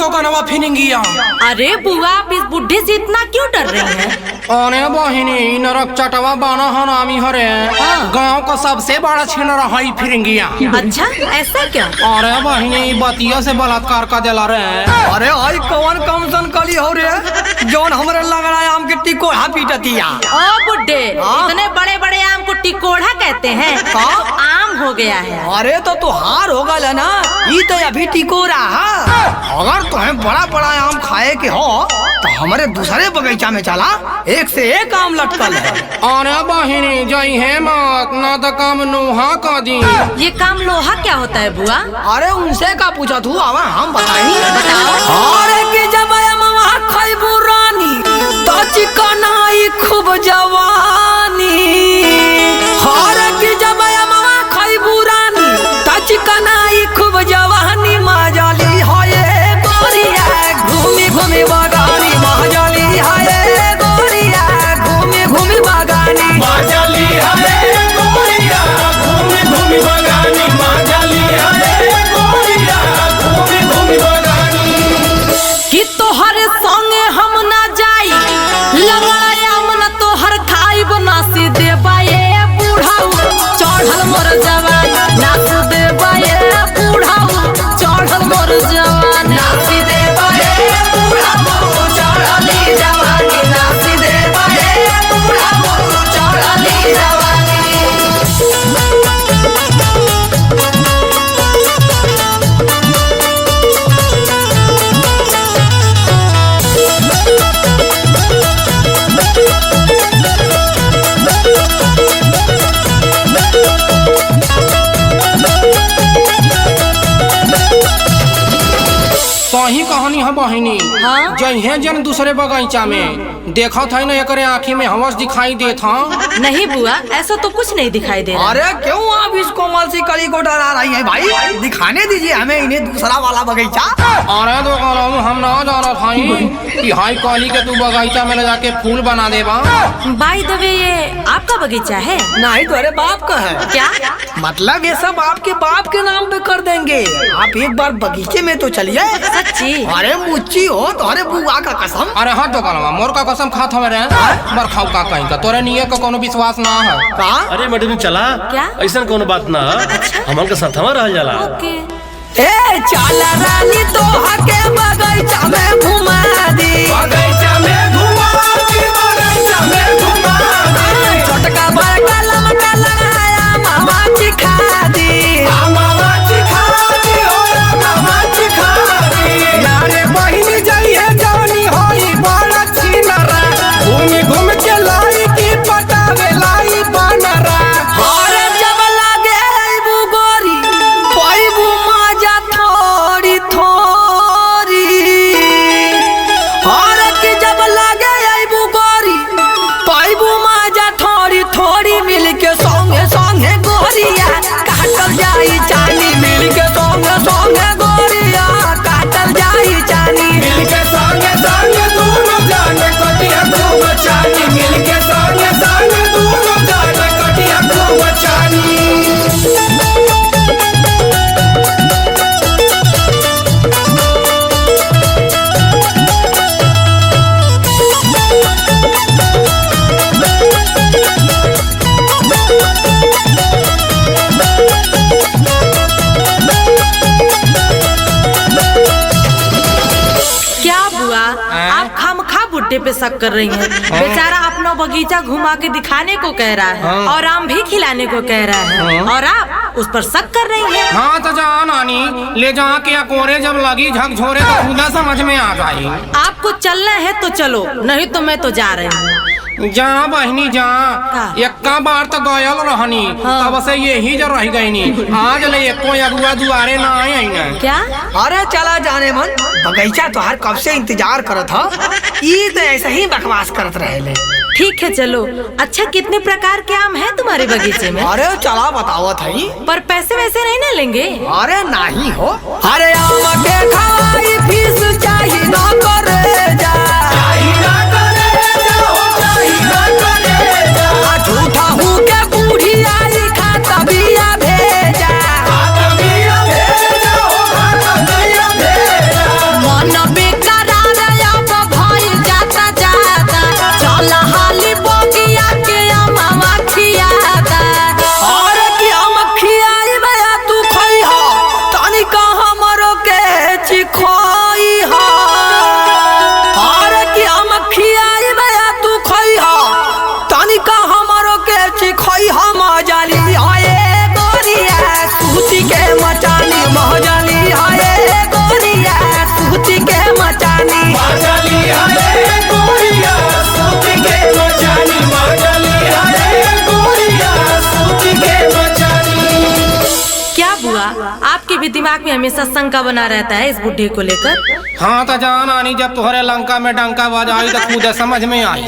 तो कनवा फिनिंगिया। अरे बुआ, आप इस बुढ़े से इतना क्यों डर रही हैं? अरे बहिनी, नरक चटवा बाना हरामी हरे। गांव का सबसे बड़ा छिनरा है फिरिंगिया। अच्छा, ऐसा क्या? अरे बहिनी, बतिया से बलात्कार का दिला रे। अरे आई कौन कमसन कली हो रे जौन हमरे लग रहा है आम के टिकोड़ा पीटतिया। ओ बुड्ढे, इतने बड़े बड़े आम को टिकोड़ा कहते हैं? आम हो गया है। अरे तो तुहार हो गल ना, ये तो अभी टिकोड़ा है। अगर तुम्हें बड़ा बड़ा आम खाए के हो तो हमारे दूसरे बगीचा में चला, एक से एक आम लटकल है। अरे बहिनी, जई है मत ना तो काम नोहा का दी। ये काम लोहा क्या होता है बुआ? अरे उनसे का पूछा तू, आवा हम बताई। बताओ। अरे की जब खैबू रानी तो चिकनाई खूब जवानी। अरे की जब खैबू रानी तो चिकनाई खूब जवानी। मजाली हो ये गोरिया घूमी घूमी बगानी। मजाली है ये गोरिया घूमी घूमी बगानी। मजाली है गोरिया घूमी घूमी बगानी। मजाली है गोरिया घूमी घूमी बगानी। कि तोहर संगे हम ना जाई, लगाया मन तोहर खाई बनासी देबा ये बूढ़ाऊ चढ़ल मोर जवान। नाच देबा ये बूढ़ाऊ चढ़ल मोर जवान। नाच देबा ये बूढ़ाऊ चढ़ली जवानी। नाच देबा ये बूढ़ाऊ चढ़ली जवानी। सही कहानी है बहिनी। हाँ? जइहे जन दूसरे बगीचा में देखा था ना, एकरे आँखी में हवस दिखाई देता। नहीं बुआ, ऐसा तो कुछ नहीं दिखाई दे रहा। अरे क्यों आप इस कोमल सी कली को डरा रही हैं भाई? दिखाने दीजिए हमें इन्हें दूसरा वाला बगीचा। अरे तो हम ना जाना था कि हाई कली के तू बगीचा में ले जाके फूल बना देबा। बाय द वे, ये आपका बगीचा है? नहीं तो अरे बाप का है। क्या मतलब ये सब आपके बाप के नाम पे कर देंगे। आप एक बार बगीचे में तो चलिए। सच्ची? अरे मुच्ची हो तो अरे बुआ का कसम। अरे हाँ तो कलवा मोर का कसम खात हवे रे। बरखाऊ का कहीं का तोरे निये का कोनो विश्वास ना है का? अरे मैडम चला, क्या? ऐसा कोनो बात ना। हमन के साथ रह जाला। ओके। ए चल रानी तो हके बगीचा में घुमा दी। बगीचा में घुमा दी। बगीचा में घुमा दी। छोटका बड़का लमका लगाया मामा चिखा दी। मामा चिखा दी। मामा चिखा दी। नारे बहिनी जाइए जानी होई बड़ा छिनरा। घूमी घूम के लाई की पटावे लाई बनरा। अरे जब लगे आइबू गोरी पाइबू मजा थोड़ी थोड़ी। अरे कि जब लगे आइबू गोरी पाइबू मजा थोड़ी थोड़ी। मिल के संगे संगे गोरिया काटल जाई चानी। मिल के संगे संगे गोरिया काटल जाई चानी। मिल के संगे संगे दोनों जाने कटिया खूब चानी। मिल के संगे संगे दोनों जाने कटिया खूब चानी। क्या बुआ, आप खामखा बुड्ढे पे शक कर रही हैं? बेचारा अपना बगीचा घुमा के दिखाने को कह रहा है और आम भी खिलाने को कह रहा है, और आप उस पर शक कर रही हैं। हाँ तो जा नानी, ले जा के अकोरे जब लगी झकझोरे तो खुदा समझ में आ जाई। आपको चलना है तो चलो, नहीं तो मैं तो जा रही हूँ। जा बहनी जा। एक्का बार तो गयल रहनी, तब से यही जो रह गईनी। आज ले एको अगुआ दुआरे ना आई ना। क्या? अरे चला जाने मन, बगीचा तो हर कब से इंतजार करत था। ये तो ऐसे ही बकवास करत रहे। ठीक है चलो। अच्छा, कितने प्रकार के आम हैं तुम्हारे बगीचे में? अरे चला बताओ थई। पर पैसे वैसे नहीं ना लेंगे? अरे नहीं हो। अरे आम के खाई फीस चाहिए ना करे जा। झूठा हूँ के बूढ़ी आई खाता बिया भेजा। मन भी दिमाग में हमेशा शंका बना रहता है इस बुढ़े को लेकर। हाँ तो जान आनी, जब तुम्हारे लंका में डंका बजाई तो खुद समझ में आई।